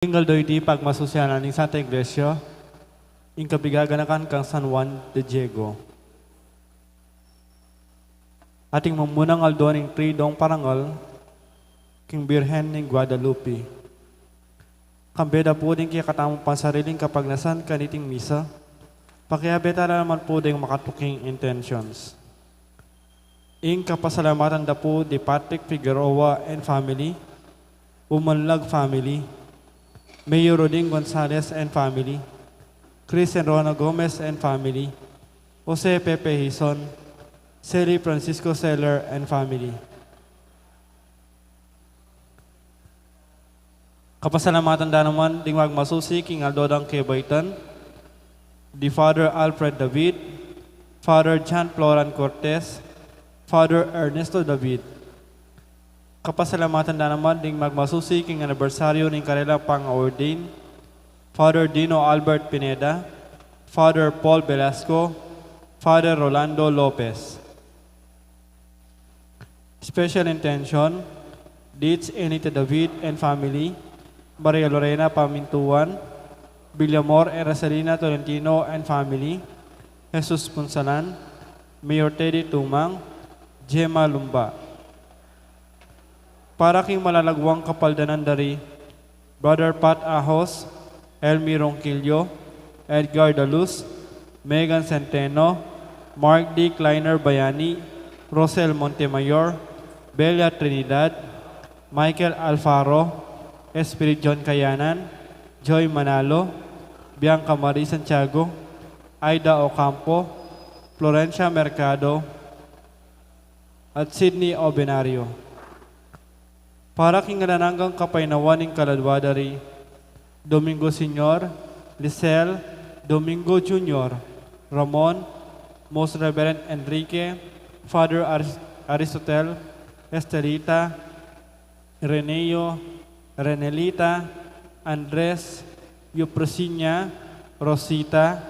Tinggal do iti pagmasusyanan ng Santa Iglesia, ing kabigaganakan kang San Juan de Diego. Ating mamunang aldo ng tridong parangal, king Birhen ng Guadalupe. Kambeda po din kaya katamong pansariling kapag nasan kaniting misa, pakiabeta na naman po din makatuking intentions. Ing kapasalamatan da po di Patrick Figueroa and family, Umanlag family, Mayor Roding Gonzalez and family, Chris and Rona Gomez and family, Jose Pepe Hison, Sally Francisco Seller and family. Kapasalamatan da naman ding magmasusi king Aldodang Kebaitan, di Father Alfred David, Father John Floran Cortez, Father Ernesto David. Kapasalamatan na naman ding magmasusi king anibersaryo ng kanilang pang-ordain, Father Dino Albert Pineda, Father Paul Velasco, Father Rolando Lopez. Special intention, Deeds Enita David and family, Maria Lorena Pamintuan, Villamor and Rosalina Tolentino and family, Jesus Punsalan, Mayor Teddy Tumang, Gemma Lumba. Para king malalagwang kapaldanan dari, Brother Pat Ahos, Elmi Ronquillo, Edgar Daluz, Megan Centeno, Mark D. Kleiner Bayani, Rosel Montemayor, Belia Trinidad, Michael Alfaro, Spirit John Kayanan, Joy Manalo, Bianca Marie Santiago, Aida Ocampo, Florencia Mercado, at Sydney Obenario. Para king nananggang kapainawan ng kaladwadari, Domingo Senior, Lisel, Domingo Junior, Ramon, Most Reverend Enrique, Father Aristotel, Estelita, Reneo, Renelita, Andres, Yupresinya, Rosita,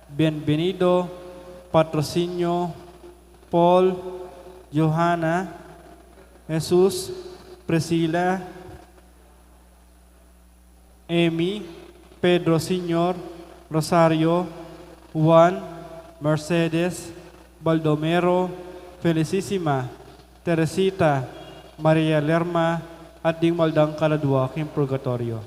Bienvenido, Patrocinio, Paul, Johanna, Jesus, Priscilla, Amy, Pedro Senior, Rosario, Juan, Mercedes, Baldomero, Felicissima, Teresita, Maria Lerma, at ding maldang kaladwa king purgatorio.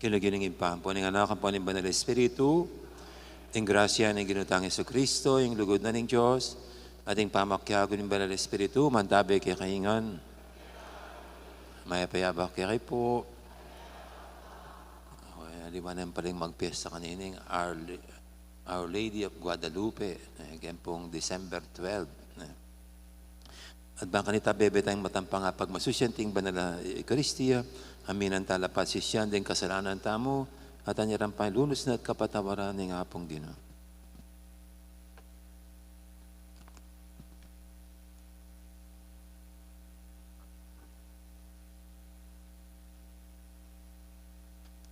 Kinugiling impampo ng anak ang paning banal na Espiritu, ang grasya ng ginutang Yesu Kristo, ang lugod na ng Diyos, at ang pamakyago ng banal na Espiritu, mantabi kay kahingan. Maya payabak kay po. Liwanan pa rin magpiyesta kanining Our Lady of Guadalupe, again pong December 12. At baka nita bebe tayong matampang pag masusyanting banal na Eucharistia, aminan talapat sisyan din kasalanan tamo, at anyaran pa lunos na at kapatawaran ng apong Ginoo.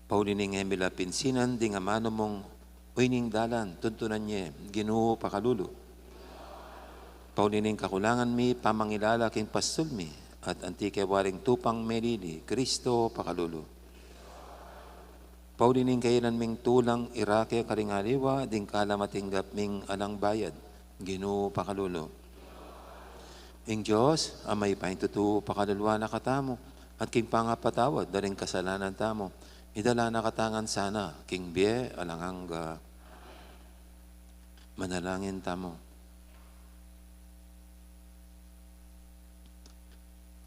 Paulining Emila Pinsinan, di nga mano mong uining dalan, tuntunan niya, Ginoo pakalulu. Paulining kakulangan mi, pamangilala king pastol mi, at antike waring tupang melili, Kristo pakalulu. Paulining kailan ming tulang irake karingaliwa, ding kalamatinggap ming alang bayad, Ginoo pakalulu. Ing Diyos, amay pahintutu pakaluluwa na katamo, at king pangapatawad, daring kasalanan tamo, idala na katangan sana, king biye, alangangga, manalangin tamo.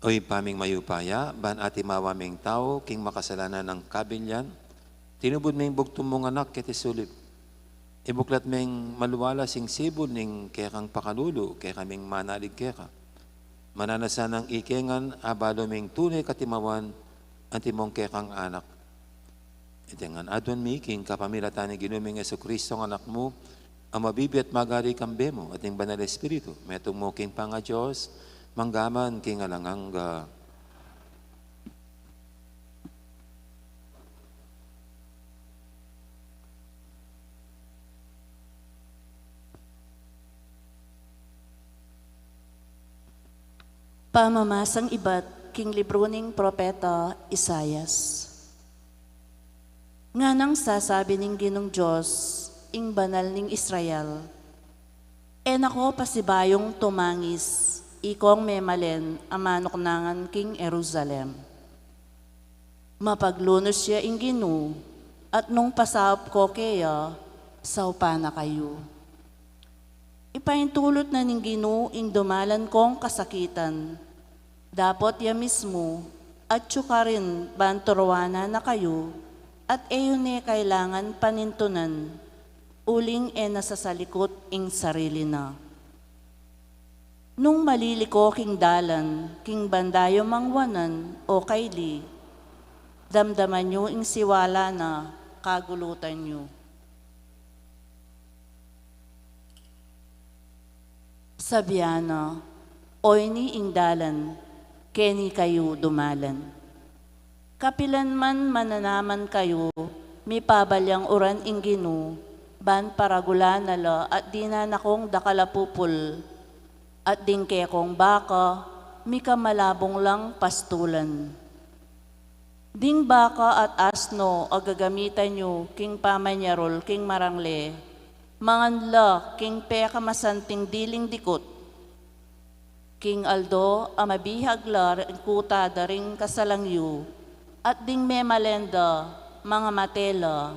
Oy paming mayupaya, ban ati mawaming tao, king makasalanan ng kabilyan, tinubod ming bugtong mong anak kiti sulip. Ibuklat ming maluwala sing sibol ning kekang pakalulu, kaya kaming manalig keka. Mananasan ng ikengan, abalo ming tunay katimawan, antimong kekang anak. Itengan adwan mi, king kapamilatan ni ginuming Yesu Kristo ng anak mo, ang mabibi at magari kambe mo, ating banal Espiritu, metong mo king panga Diyos, manggaman king alangangga. Pamamasang ibat, king libro ning propeta Isayas. Nga nang sasabi ning Ginong Diyos, ing banal ning Israel, nako pasibayong tumangis, ikong memalen, amanok nangan king Jerusalem. Mapaglunos siya ing Ginoo, at nung pasap ko kaya, saupa na kayo. Ipaintulot na ning Ginoo ing dumalan kong kasakitan, dapot ya mismo, at tsukarin banturwana na kayo, at eyon kailangan panintunan, uling nasasalikot ing sarili na. Nung maliliko king dalan, king bandayo mangwanan o kayli, damdaman nyo ing siwala na kagulutan nyo. Sabiana, oy ni ing dalan, keni kayo dumalan. Kapilan man mananaman kayo, mi pabalyang uran ing Ginoo, ban paragula nala at di na nakong dakalapupul, at din kekong baka, mi kamalabong lang pastulan. Ding baka at asno agagamitan nyo, king pamanyarol, king marangle, manganla, king peka masanting diling dikot, King Aldo, amabihaglar, kuta daring kasalangyu, at ding memalenda, mga matela,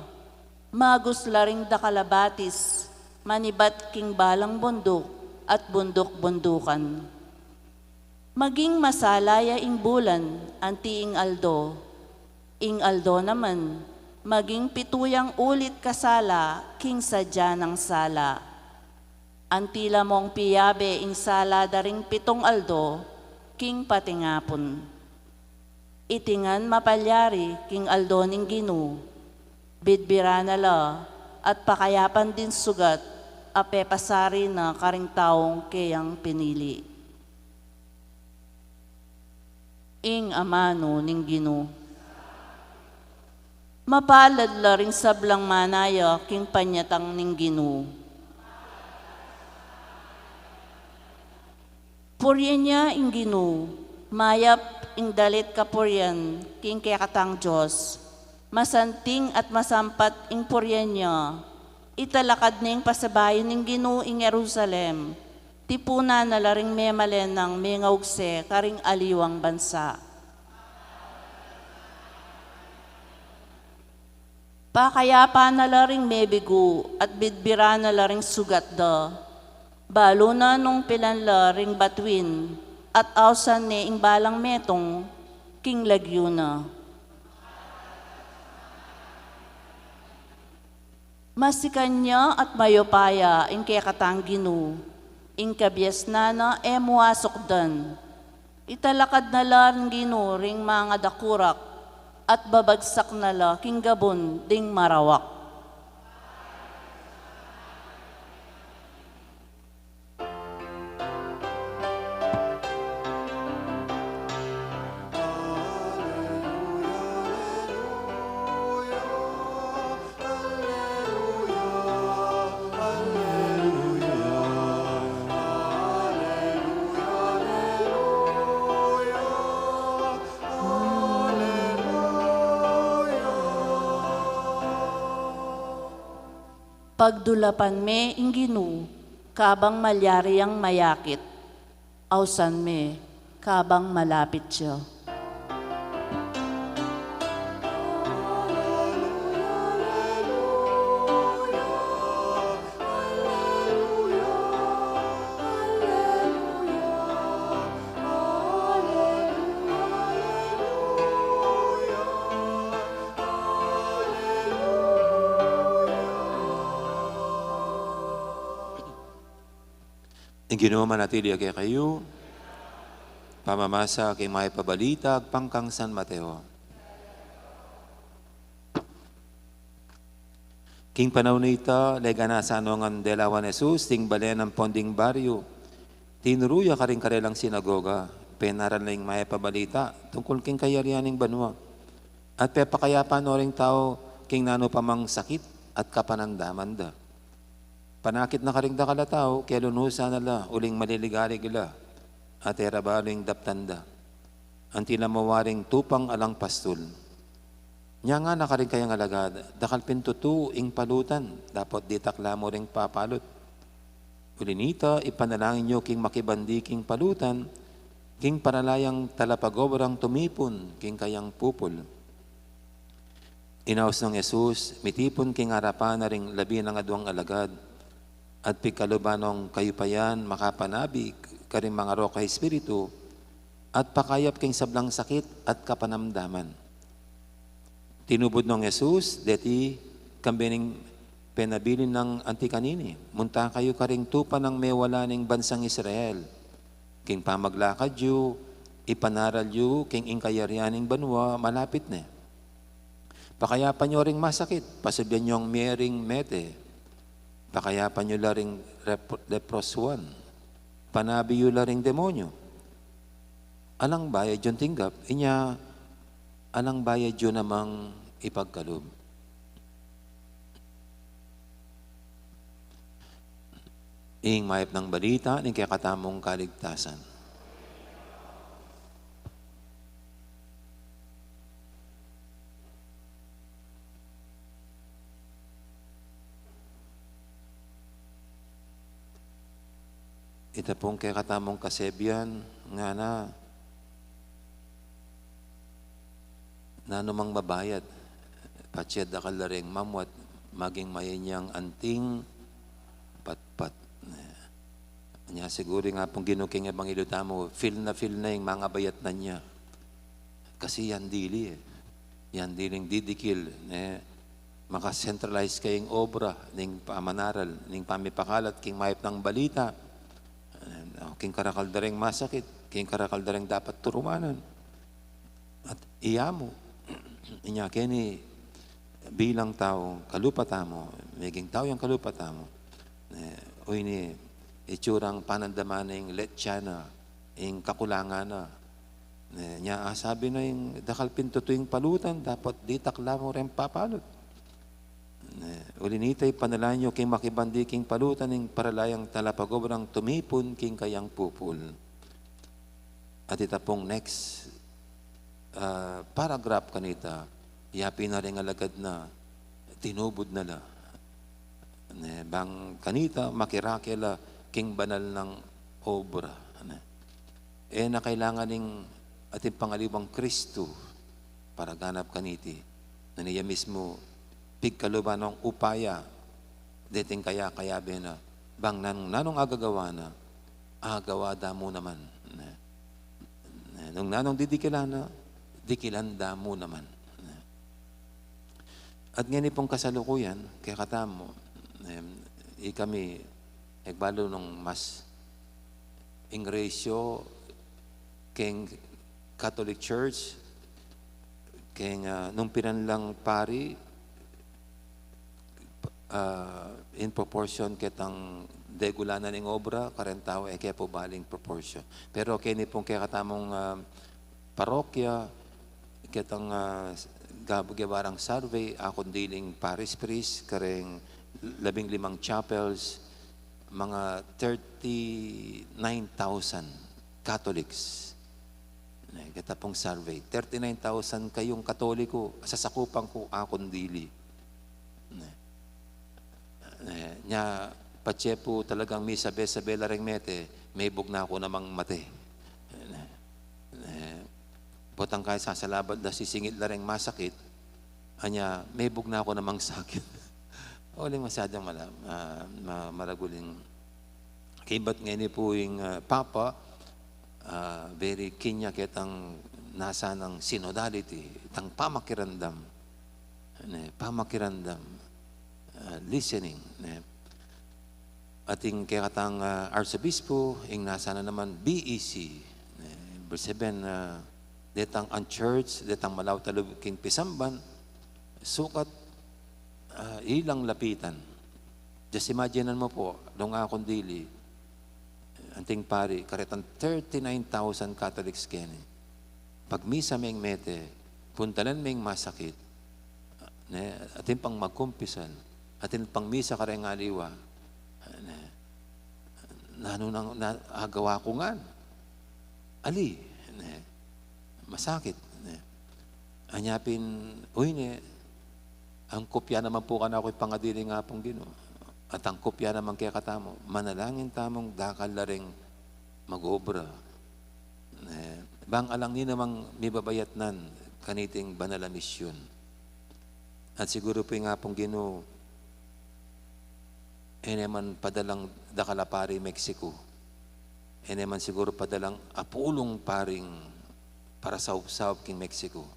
maguslaring dakalabatis, manibat king balang bundok, at bundok-bundukan. Maging masalaya ing bulan, anti ing Aldo naman, maging pituyang ulit kasala, king sadya ng sala. Antila mong piyabe ing sala daring pitong Aldo, king patingapon. Itingan mapalyari king Aldo ning Ginoo, bidbira na la, at pakayapan din sugat, apepasari na karing taong kayang pinili. Ing amano ning Ginoo. Mapalad la ring sablang manaya king panyatang ning Ginoo. Puryan niya ing Ginoo, mayap ing dalit kapuryan, king kekatang Diyos, masanting at masampat ing puryan niya, italakad ning pasabayon ning Ginoo ing Jerusalem, tipuna na laring memalen ng mengawgse karing aliwang bansa. Pakayapa na laring mebigo at bidbira na laring sugat da. Balo na nung pilan laring batwin at awsan ne ing balang metong king lagyo na. Masikan niya at mayopaya ing kaya katanggino, ing kabyas na emuasok dan. Italakad na laring gino ring mga dakurak at babagsak na la king gabon ding marawak. Pagdulapan me ingginu, kabang malyari ang mayakit. Awsan me, kabang malapit siya. Ang Ginoo manatili kay kayo, pamamasa kay may pabalita, pangkang San Mateo. King panahon ita, legana sa anongan dela Juan Jesus, ting balen ng ponding baryo, tinuruya ka rin karelang sinagoga, penaran lang may pabalita, tungkol king kayarianing banwa. At pepakayapa no ring tao, king nano pamang sakit at kapanandaman da. Panakit na karing dakalataw, kaya lunusa na la, uling maliligalig la, at erabaling daptanda. Antila mawaring tupang alang pastol. Nya nga nakaring kayang alagad, dakal pintutu ing palutan, dapat ditakla mo ring papalot. Ulinita, ipanalangin nyo king makibandi king palutan, king panalayang talapagobrang tumipon, king kayang pupol. Inaos ng Jesus, mitipon king harapan na ring labi ng adwang alagad, at pikalubanong kayupayan, makapanabi, karing mga roka espiritu, at pakayap king sablang sakit at kapanamdaman. Tinubod ng Jesus, deti kambining penabilin ng antikanini, munta kayo karing tupa ng mewala ng bansang Israel, king pamaglakad yu, ipanaral yu, king ingkayarianing banwa, malapit na. Pakayapan nyo ring masakit, pasabyan nyo ang mering mete, pakayapan nyo laring leproswan, panabi yu laring demonyo. Alang bayad yun tinggap, inya alang bayad yun namang ipagkalob. Ing mayap ng balita, ning kaya katamong kaligtasan. Ito pong kaya katamong kasebyan, nga na nanumang mabayad, patsiyad na kalaring mamwat, maging mayanyang anting patpat. Niya siguro nga pong ginuking ebanghelyo tamo, feel na yung mga bayat na niya. Kasi yan dili eh. Yan diling didikil. Makacentralize kayong obra, ning pamanaral, ning pamipakalat, king mayap ng balita, king karakaldaring masakit, king karakaldaring dapat turumanan. At iyamo, inya kini bilang tao, kalupata mo, maging tao yung kalupata mo. O ini, itsurang panandaman ng letsyana, yung kakulangan na. Niya sabi na yung dakal pinto tuwing palutan, dapat di takla mo rin papalot. Ulinitay panalain nyo king makibandi king palutan ng paralayang talapagobrang tumipon king kayang pupul. At itapong next paragraph kanita, yapi na rin alagad na tinubod na la. Bang kanita makirakela king banal ng obra. Na kailangan ng ating pangalibang Kristo para ganap kaniti na niya mismo pigkaluban ng upaya, dating kaya ben na, bang nanong agagawa na, agawa damo naman. Nung nanong didikilana, dikilanda mo naman. At ngayon pong kasalukuyan, kaya katamo, kami, nagbalo nung mas ingresyo keng Catholic Church, keng nung pinanlang pari, in proportion kitang degulanan ng obra, karentaw, kaya po baling proportion. Pero kaya pong kaya katamong parokya, kitang gabarang survey, akong diling parish priest, kareng 15 chapels, mga 39,000 Catholics. Kita pong survey. 39,000 kayong Katoliko, sasakupan ko akong dili. Nya, patse po talagang sabi lareng mete, may bug na ako namang mate. Botang kahit sasalabad na sisingit lareng masakit, anya, may bug na ako namang sakit. Uling masyadong maraguling. Kibat ngayon po yung Papa, very kinya kitang nasa ng synodality, itang pamakirandam, listening. Ating kaya katang Arsobispo, yung nasa na naman BEC, berseben detang unchurched, detang malaw talub king pisamban, sukat ilang lapitan. Just imaginean mo po, nung akong dili, anting pari, karetang 39,000 Catholics kene. Pag misa meng mete, puntalan meng masakit, atin pang magkumpisan, atin pang misa kareng aliwa, agawa ko nga. Ali, masakit. Anyapin, ang kopya naman po ka na ako'y pangadili nga pong Ginoo. At ang kopya naman kaya katamo, manalangin tamong dakal la ring mag-obra. Bang alang ni namang mibabayat nan kaniting banala misyon. At siguro po nga pong Ginoo, naman padalang dakalapari Mexico. Naman siguro padalang apulong paring para sa upsawp king Mexico.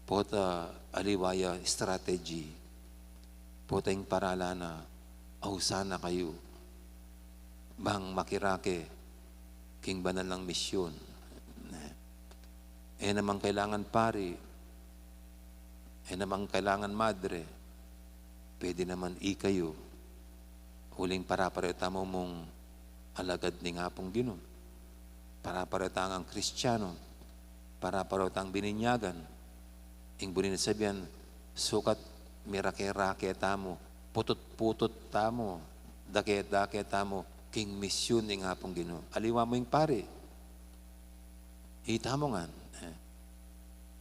Pota aliwaya strategy. Pota yung parala na ausana kayo. Bang makirake king banal ng misyon. Naman kailangan pari. Naman kailangan madre. Pwede naman kayo. Huling parapareta mo mong alagad ni nga pong Ginoo. Parapareta ang Kristiyano. Parapareta ang bininyagan. Ing bunin sabihan, sukat mirake-rake tamo, putot-putot tamo, dake-dake tamo, king misyon ni nga pong Ginoo. Aliwa mo yung pare. Ita mo nga.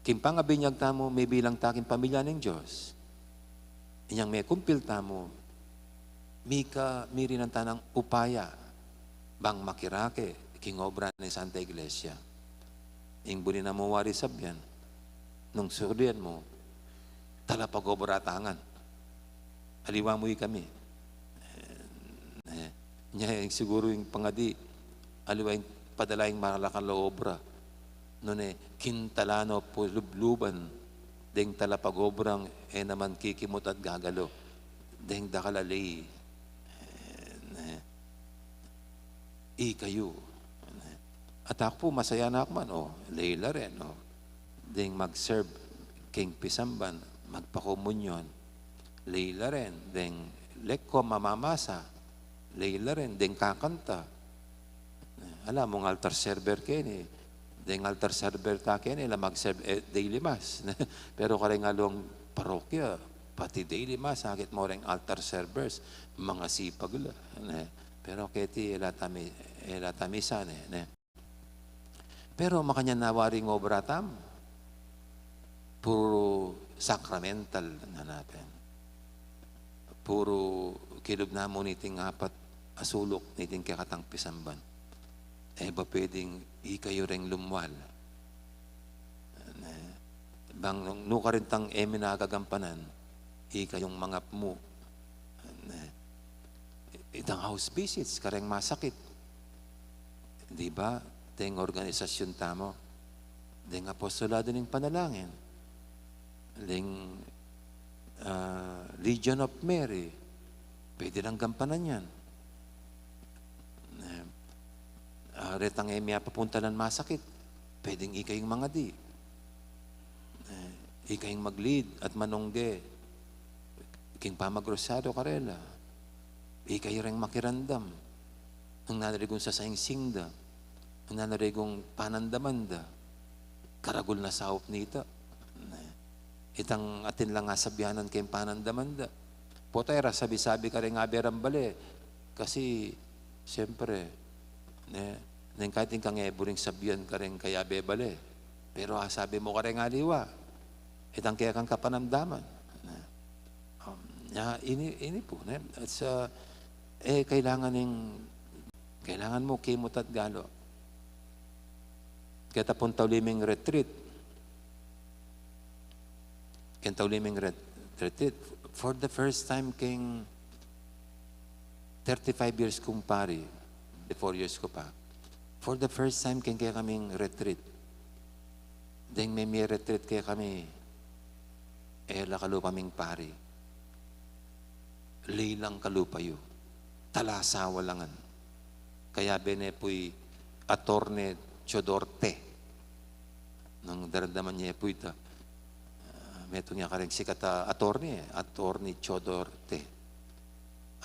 Kimpangabinyag tamo, may bilang taking pamilya ng Diyos. Inyang may kumpil tamo, miri ng tanang upaya, bang makirake, king obra ni Santa Iglesia. Ing bunin na mo wari sabyan, nung surian mo, talapag-obratangan. Aliwa mo kami. Siguro yung pangadi, aliwa yung padala yung malakang obra. Noon kintalano po lubluban, deng talapag-obrang naman kikimot at gagalo. Deng dakalalay. Kayo. At ako po, masaya na ako man, Leila rin, Ding mag-serve king pisamban, magpakomunyon, Leila rin, ding lekko mamamasa, Leila rin, ding kakanta. Alam mong altar server kene, ding altar server ta kene, la mag-serve daily mass. Pero kareng along parokya, pati daily mass, sakit mo rin altar servers, mga sipag la. Pero keti elatamisan Pero makanya nawaring obra tam, puro sacramental na natin. Puro kilog na mo niting apat asulok niting kakatang pisamban. Ba pwedeng kayo ring lumwal. Bang nukarintang minagagampanan, Ikayong mga mo. Itang house visits, kareng masakit. Di ba? Teng organisasyon tamo. Deng apostolado ng panalangin. Deng Legion of Mary. Pwede lang gampanan yan. Retang emya papunta ng masakit. Pwedeng ikayong mga di. Ikayong mag-lead at manungge. Iking pamagrosado karela. Ikay ring makirandam. Ang nanarigong sa singda. Ang nanarigong panandamanda. Karagul na saop nita. Itang atin lang nga sabyanan kayong panandamanda. Potera, sabi-sabi ka rin nga berambali. Kasi, siyempre, nang kahit kang buring sabyan ka rin kaya bebale. Pero sabi mo ka rin nga liwa. Itang kaya kang kapanamdaman. Ini po. At sa, kailangan mo kimot at galo. Kaya tapon tawliming retreat. Kaya tawliming retreat. For the first time, king 35 years kong pari, 4 years ko pa. For the first time, kaya kaming retreat. Deng may retreat kaya kami, lakalupa ming pari. Lilang kalupayo. Talasawa langan. Kaya benepoy Attorney Chodorte. Nang daramdaman niya po ito. Meto niya kareng sikat Attorney Chodorte.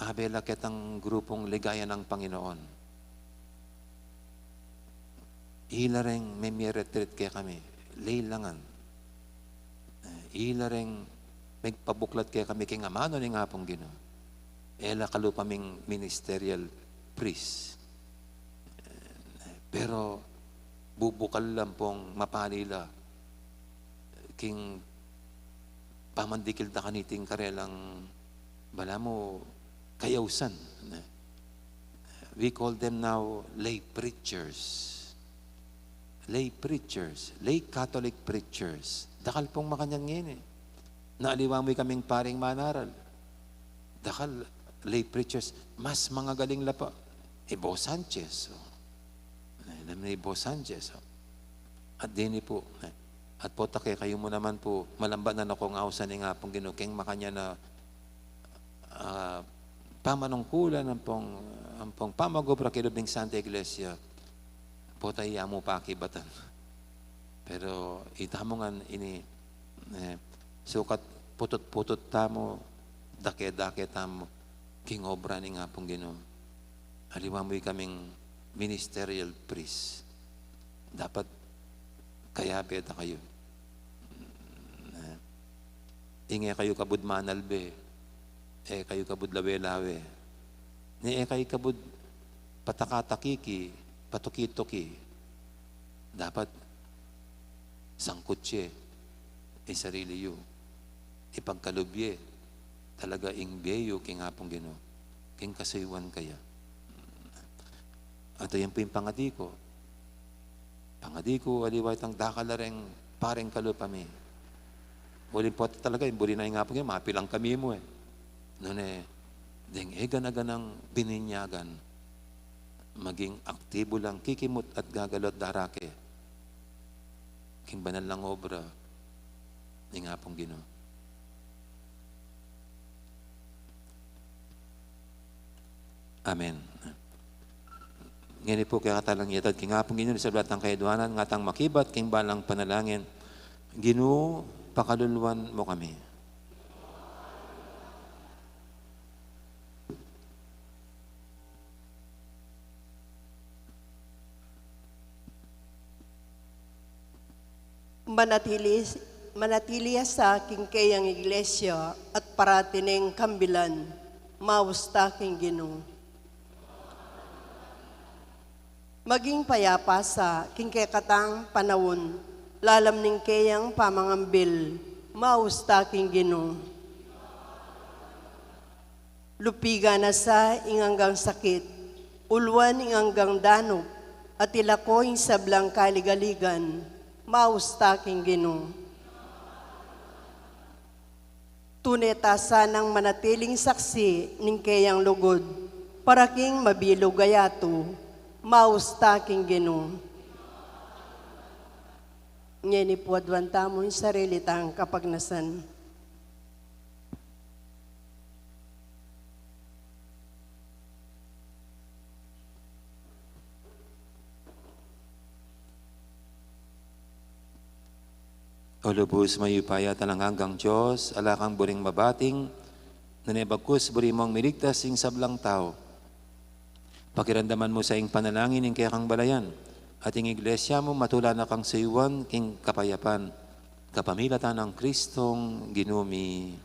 Abela ketang grupong ligaya ng Panginoon. Ilareng may retreat kaya kami. Lilangan. Ilareng may pabuklat kaya kami kay ngamano ni nga pong Ginoo. Ela kalupaming ministerial priest. Pero bubukal lang pong mapalila king pamandikil da kaniting karelang bala mo kayausan. We call them now lay preachers. Lay preachers. Lay Catholic preachers. Dakal pong makanyang ngini. Naaliwa mo'y kaming paring manaral. Dakal lay preachers. Mas mga galing lapa. Bo Sanchez. Alam na Bo Sanchez. At dini po. At po take kayo mo naman po. Malamban na ako ng ausan ni nga pong ginukeng makanya na pamanungkulan ang pong pamagobra kilob ng Santa Iglesia. Po tayo mo pakibatan. Pero itamongan ini sukat putot-putot tamo dake-dake tamo king obra ni nga pong Ginoo. Aliwa mo'y kaming ministerial priest. Dapat kaya beda kayo. Ingay kayo kabud manalbe. Kayo kabud lawe-lawe. Ni kayo kabud patakatakiki, patuki-tuki. Dapat sangkutse sarili yu. Ipagkalubye talaga ingbeyo king apong Ginoo. King kasaywan kaya. At yan po yung pangadiko. Pangadiko, aliway tang dakalareng pareng kalupami. Uling po talaga, yung buri na yung nga po ngayon, mapilang kami mo Noon deng ganaganang bininyagan, maging aktibo lang, kikimot at gagalot darake. King banal lang obra, yung nga pong Ginoo. Amen. Ngayon po kaya katalang yatad, king nga pong Ginoo, sa lahat ng kaiduanan, ngatang makibat, king balang panalangin, Ginoo, pakaluluan mo kami. Manatili sa aking kayang iglesia at paratineng kambilan, mausta king Ginoo. Maging payapa sa king kekatang panawon, lalam ning kayang pamangambil, mausta king Ginoo. Lupiga na sa inganggang sakit, ulwan inganggang danop, at ilako ing sablang kaligaligan, mausta king Ginoo. Tuneta sanang manatiling saksi ning kayang lugod, para king mabilog gayato, mausta king Ginoo. Ngeni po adwan tamon sarili tang kapagnasan. O lubos mayupaya tanang hanggang Diyos, alakang buring mabating, nanebagkus buri mong miligtas sing sablang tao. Pakiramdaman mo sa ing panalangin ing kaya kang balayan, at ing iglesia mo matula na kang sayuan king kapayapan, kapamilatan ng Kristong ginumi.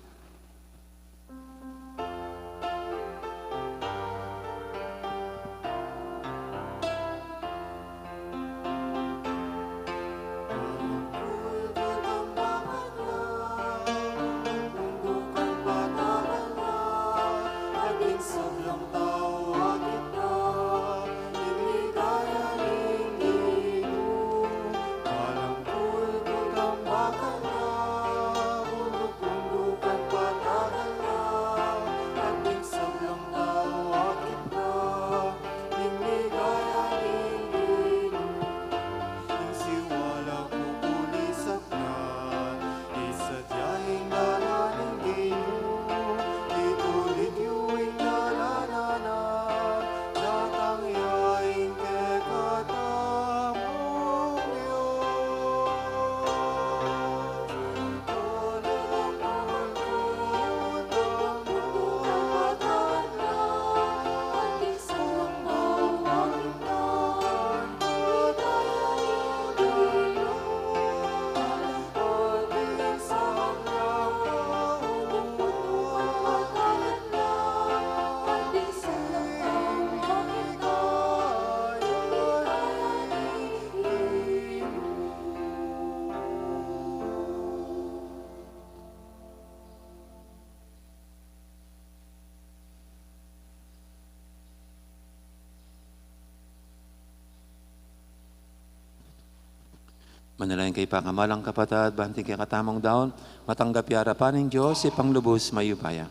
Manalayin kay pakamalang kapatad, banting kay katamong daon, matanggap yarapan ng Diyos, ipanglubos mayupaya.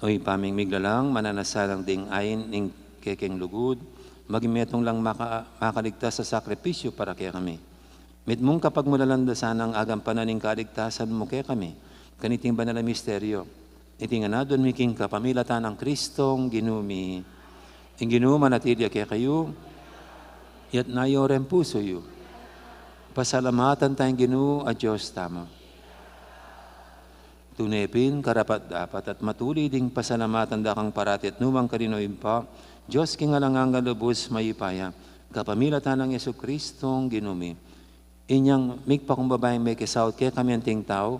Oy, paming miglalang, mananasalang ding ayin ning kekeng lugod, magimetong lang makaligtas sa sakripisyo para kaya kami. Mitmong kapag mulalandasan ang agampanan ng kaligtasan mo kaya kami, kaniting banal na misteryo, itingan na doon miking kapamilatan ng Kristong ginumi. Ang Ginoo manatilya kaya kayo, yat nayo rin puso yu. Pasalamatan tayong Ginoo at Diyos tamo. Tunepin, karapat dapat at matuli ding pasalamatan da kang parati at numang karinoin pa, Diyos king alangang galubos mayipaya, kapamilatan ng Yesu Kristong ginumi. Inyang migpa kong babaeng may kisaut kaya kami anting tao,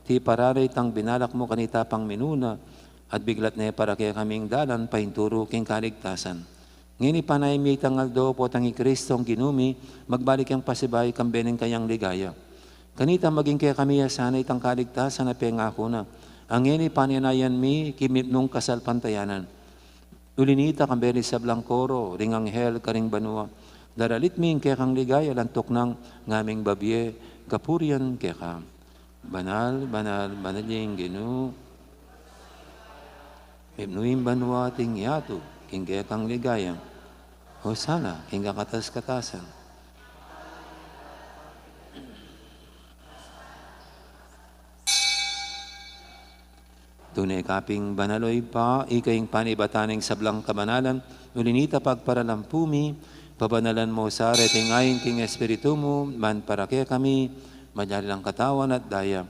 ti pararay tang binalak mo kanita pang minuna, at biglat na para kaya kaming dalan pahinturo king kaligtasan. Ngini panay may tangal do po tangi Kristong ginumi, magbalik ang pasibay kambeneng kayang ligaya. Kanita maging kaya kami yasanay tang kaligtasan na pengako na. Ang ngini paninayan mi kimip nung kasal pantayanan. Ulinita kamberi sa Blancoro, ring anghel karing banua. Daralit mi kaya kang ligaya lantok ng ngaming babye, kapurian kaya ka. Banal, banal, banaling Ginoo. Mipnuim banwa ting yato, king kaya kang ligaya. Hosana, king kakatas-katasan. Tunay kaping banaloy pa, ikaying panibataning sablang kabanalan, ulinita pagparalampumi, pabanalan mo sa reting ayin king espiritu mo, man para kaya kami, madali lang katawan at daya,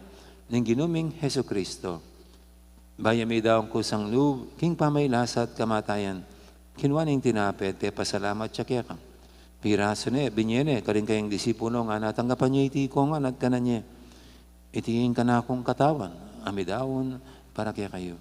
ng ginuming Heso Kristo. Baya may daong kusang loob, king pamaylas at kamatayan, kinwaning tinapet, te pasalamat siya kaya ka. Piraso ne, binyene, karing kayang disipulo nga natanggapan niya iti ko nga at kananya. Itingin ka na akong katawan, amidawon, para kaya kayo.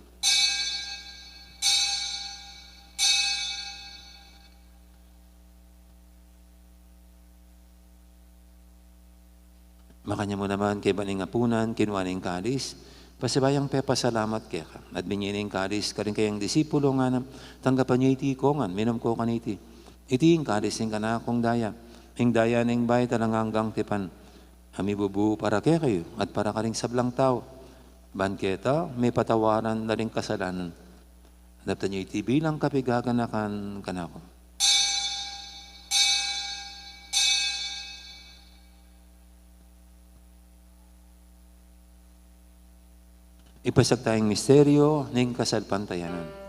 Makanya mo naman kay baning apunan, kinwaning kalis, pasibayang pasalamat kaya ka. At binyining kalis, karing kayang disipulo nga na, tanggapan niya iti kongan, minom ko kaniti. Iti yung kalising ka na kung daya. Ing daya ning bay talang hanggang tipan. Ami bubu para kaya kayo at para karing sablang tao. Banketa, may patawaran na rin kasalanan. Adaptan niyo iti bilang kapigaganakan kanako. Ipasag tayong misteryo ng kasalpantayanan.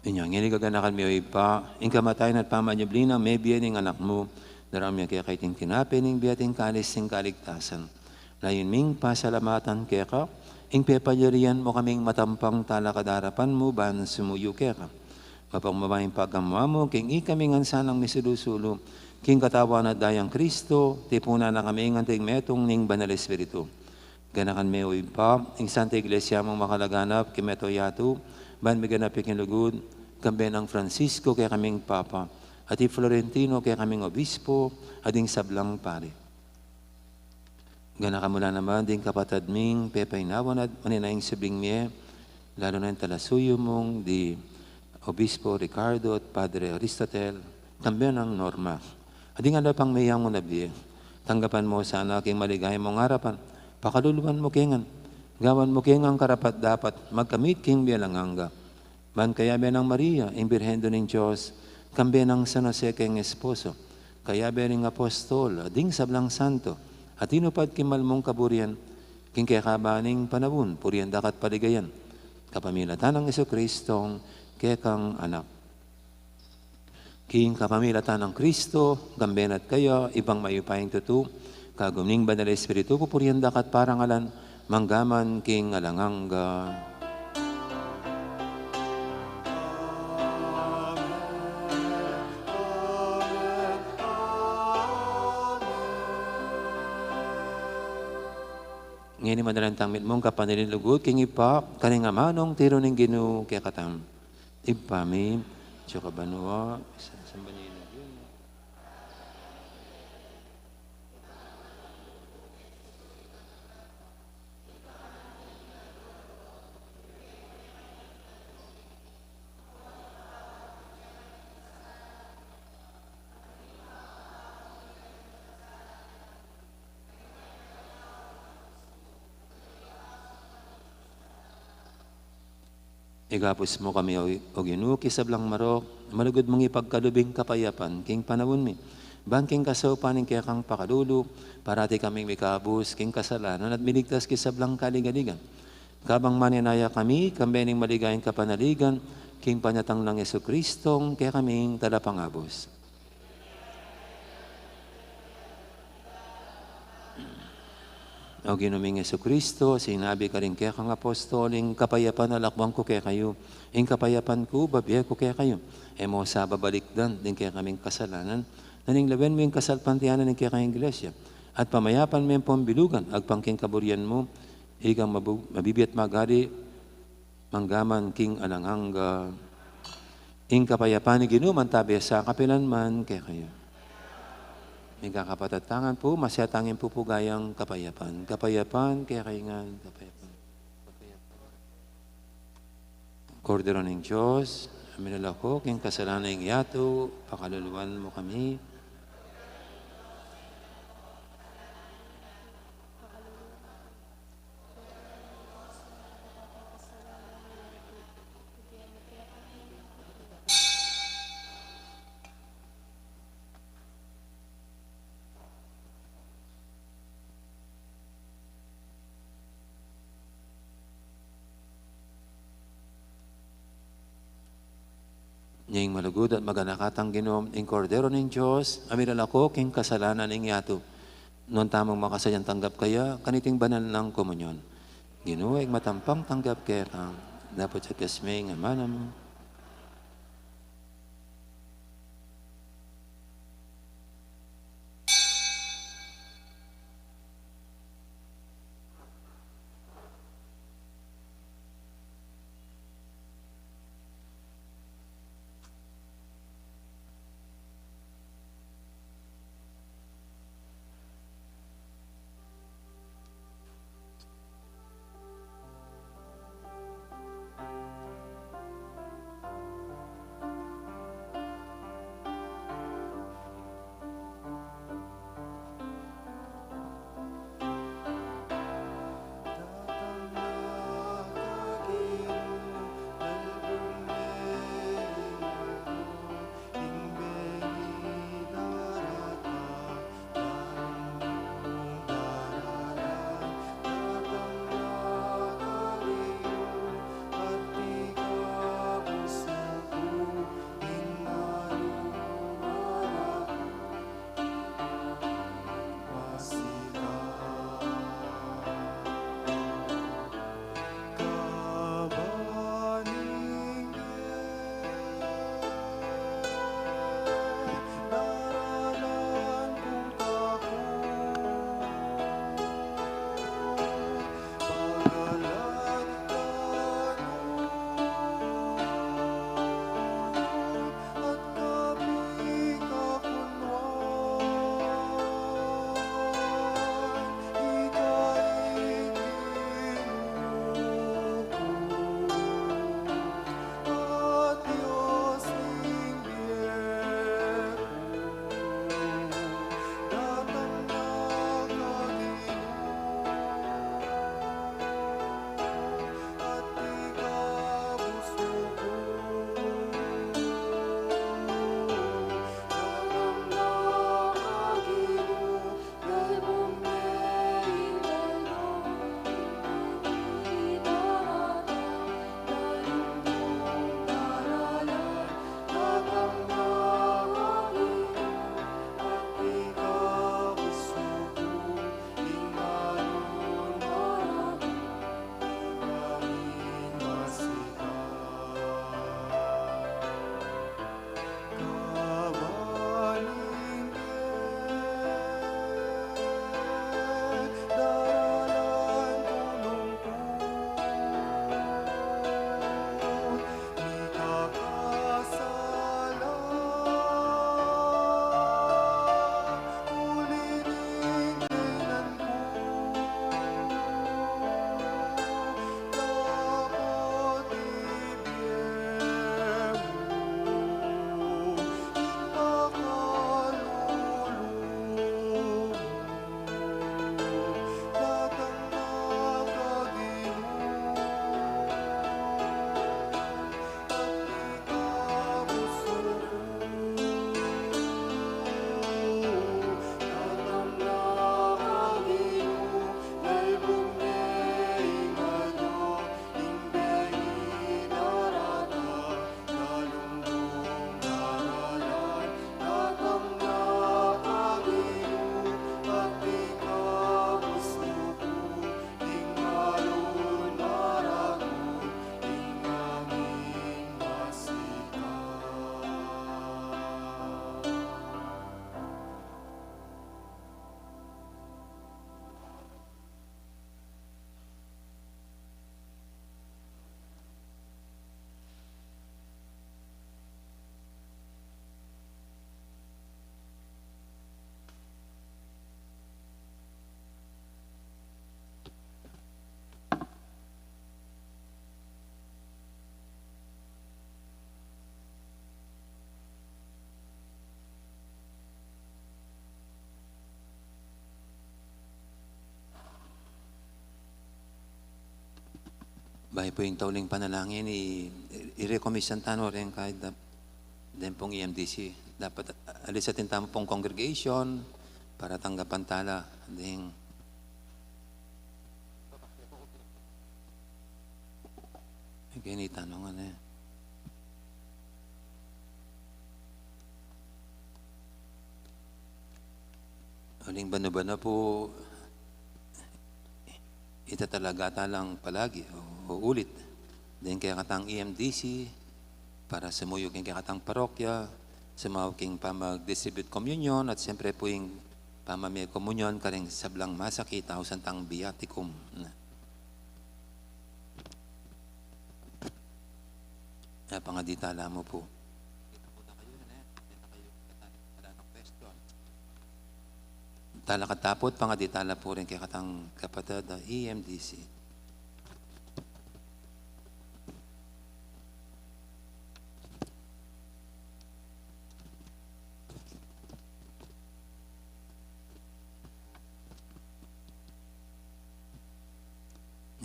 Inyang ini kaganakan mi pa, ing kamatayan at pamanyablin ang may biyan ng anak mo, darami kaya kaiting tinapin, ing biyating kalis, ing kaligtasan. Layon ming pasalamatan kaya ka, ing pepayarian mo kaming matampang talakadarapan mo, ban sumuyo kaya ka. Mapangmamayang pagkamwa mo, king ikaming ansanang misilusulo, king katawan at dayang Kristo, tipuna na kaming anting metong ning banal espiritu. Ganakan mi pa, ing Santa Iglesia mong makalaganap, kimeto yatu, ban miganap iking lugod, kambe ng Francisco kaya kaming Papa, at Florentino kaya kaming Obispo, at ding sablang pare. Gana kamula naman ding kapatad ming pepainawan at maninaing subing miye, lalo na yung talasuyo mong di Obispo Ricardo at Padre Aristotel, kambe ng Norma. At ding ano pang mayang mo nabiye, tanggapan mo sana aking maligay mong harapan, pakaluluan mo kengan, gawan mo kengang karapat dapat, magkamit king bialanganga. Man kaya be ng Maria, imbirhendo ng Diyos, kambe ng San Jose keng esposo, kaya be ng apostol, ading sablang santo, at inupad kimal mong kaburian, king kaya kabaning panabun, purian dakat paligayan, kapamilatan ng Jesucristong kaya kang anak. King kapamilatan ng Kristo, gambenat kayo, ibang mayupayang tutu, kagumning banal espiritu, pupurian dakat parangalan, manggaman king alanganga. Ngayon madalang tangmit mong kapanililugod, king ipa, kaning amanong tiro ng Ginoo kaya katam. Ipami, tsaka banua, samba niyo yun. Igapos mo kami o ginuki sa blang marok, malugod mong ipagkalubing kapayapan, king panawon mi. Bangking kasopaning kaya kang pakalulu, parati kaming mikabus, king kasalanan at miligtas ki sa blang kaligaligan. Kabang maninaya kami, kambening maligayang kapanaligan, king panyatang ng Jesucristong, kaya kaming talapangabos. O ginuming Jesucristo, sinabi ka rin kaya kang apostoling, kapayapan alakwang ko kaya kayo. Ing kapayapan ko, babiya ko kaya kayo. E mo sa babalikdan, din kaya kaming kasalanan. Naning laben mo yung kasalpantianan ng kaya kayong iglesia. At pamayapan mo yung pambilugan, agpangking kaburian mo, ikang mabibiyat magari, manggaman king alanganga. Ing kapayapan ni ginuman tabi sa kapilan man kaya kayo. May kakapatatangan po, masyatangin po gayang kapayapan. Kapayapan, kaya kaingan, kapayapan. Kordero ng Diyos, aminala ko, king kasalanan ng yato, pakaluluan mo kami. Niyang malugod at maganakatang ginom, ing kordero ng Diyos, aminala ko, king kasalanan ng yato, Noon tamang makasayan tanggap kaya, kaniting banal ng komunyon. Ginuwag matampang tanggap kaya kang dapat sa kasming amanam. Bahay po yung tauling panalangin, i-recommmission tano rin kahit din pong EMDC. Dapat alis atin tamo pong congregation para tanggapan tala. Ding Gini tanongan eh. Aling bano-bano po, itatalaga lang palagi o ulit. Then kaya katang EMDC, para sumuyog yung kaya katang parokya, sumawag king pamag-distribute communion, at siyempre po yung pamamay communion, karing sablang masakit, tao santang biaticum. Pangaditala mo po. Tala katapot, pangaditala po rin kay katang kapatid EMDC.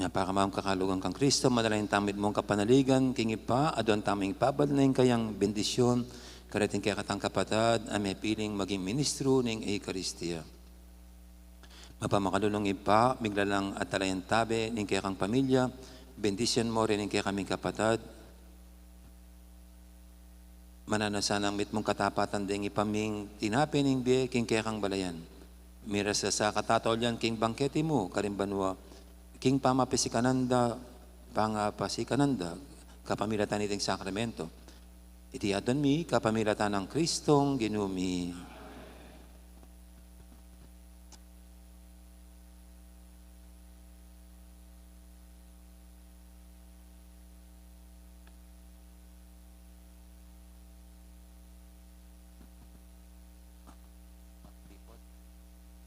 Napakamahang kakalugan kang Kristo, madalaing tamid mong kapanaligan, kingi pa, adon taming pabal na yung kayang bendisyon, karating kaya katang kapatid, ay may piling maging ministro ng Eucharistia. Mapamakalulong ipa, miglalang at talayan tabi, ng kaya kang pamilya, bendisyon mo rin ng kaya kaming kapatid, mananasan ang mit mong katapatan din ipaming tinapin ng biye, king kaya kang balayan. Miras sa katatolyan, king bangketi mo, karimbanwa, king pamapisikananda, pangapasikananda, kapamilatan iting sakramento. Iti adon mi, kapamilatan ng Kristong ginumi.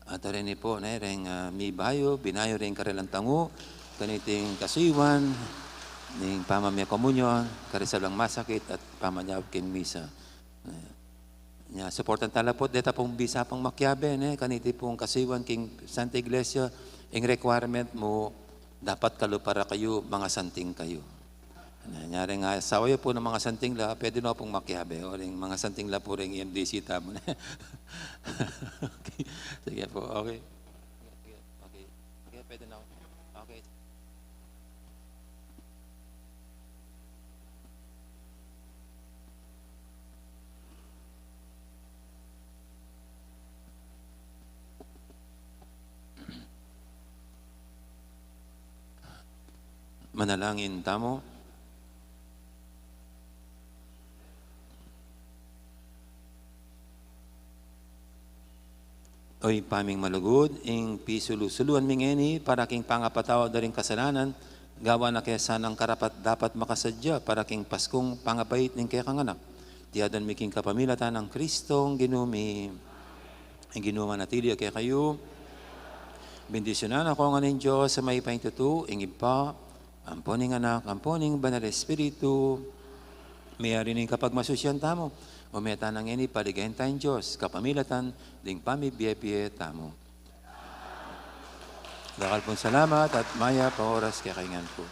At rin po, mi bayo, binayo rin karelang tango, kaniting kasiwan, ning pamamaya komunyon, karisalang masakit, at pamanyawag king misa. Supportan tala po, deta pong bisa pang makyabe, kaniti pong kasiwan king Santa Iglesia, ang requirement mo, dapat kalupara kayo, mga santing kayo. Nangyari nga, sawayo po ng mga santing la, pwede na pong makyabe, o ring mga santing la po ring EMDC tamo na. Okay. Sige po, okay. Okay, pwede na. Okay. Manalangin tamo. Oy paming malugod, ing pisulu-suluan ming eni, para king pangapatawa da rin kasalanan, gawa na kaya sanang karapat dapat makasadya, para king paskong pangapait ning kaya kang anak. Tiyadan miking kapamilatan ng Kristong ginumi. Ang ginuman natili kaya kayo. Bendisyonan ako nga ng Diyos sa may paintutu, ing ipa, amponing anak, amponing banal espiritu, mayari ning kapag masusyan tamo. Umeta ng ini, paligayin tayong Diyos, kapamilatan, ding pamibiyepie tamo. Dakal pong salamat at maya pa oras kaya kaingan po.